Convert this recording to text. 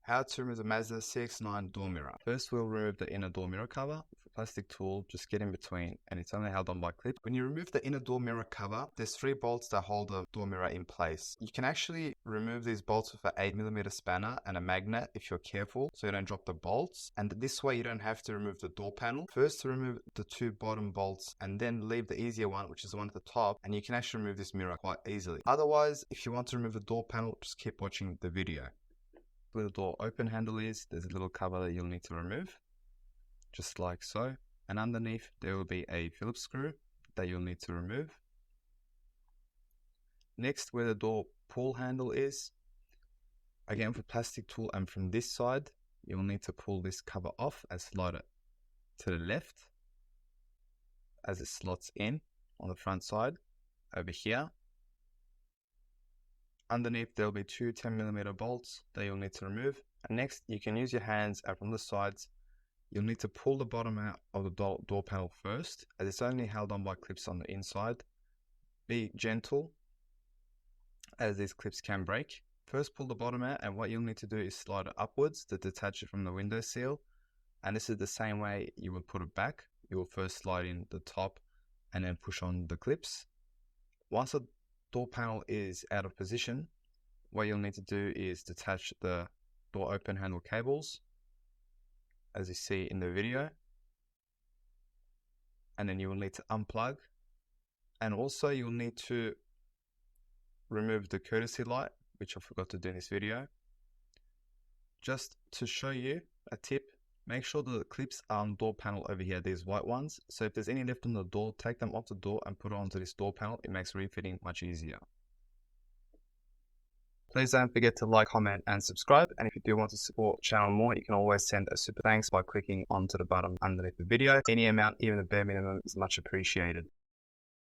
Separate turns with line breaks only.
How to remove the Mazda CX-9 door mirror. First, we'll remove the inner door mirror cover. With a plastic tool, just get in between, and it's only held on by clip. When you remove the inner door mirror cover, there's 3 bolts that hold the door mirror in place. You can actually remove these bolts with an 8mm spanner and a magnet if you're careful, so you don't drop the bolts. And this way you don't have to remove the door panel. First, to remove the 2 bottom bolts, and then leave the easier one, which is the one at the top, and you can actually remove this mirror quite easily. Otherwise, if you want to remove the door panel, just keep watching the video. Where the door open handle is, there's a little cover that you'll need to remove, just like so. And underneath there will be a Phillips screw that you'll need to remove. Next, where the door pull handle is, again with a plastic tool, and from this side you'll need to pull this cover off and slide it to the left as it slots in on the front side over here. Underneath there'll be 2 10mm bolts that you'll need to remove. And next, you can use your hands, and from the sides you'll need to pull the bottom out of the door panel first, as it's only held on by clips on the inside. Be gentle, as these clips can break. First, pull the bottom out, and what you'll need to do is slide it upwards to detach it from the window sill. And this is the same way you would put it back. You will first slide in the top and then push on the clips. Once the door panel is out of position, what you'll need to do is detach the door open handle cables, as you see in the video, and then you will need to unplug. And also you'll need to remove the courtesy light, which I forgot to do in this video. Just to show you a tip, make sure the clips are on the door panel over here, these white ones. So if there's any left on the door, take them off the door and put it onto this door panel. It makes refitting much easier. Please don't forget to like, comment and subscribe. And if you do want to support the channel more, you can always send a super thanks by clicking onto the button underneath the video. Any amount, even the bare minimum, is much appreciated.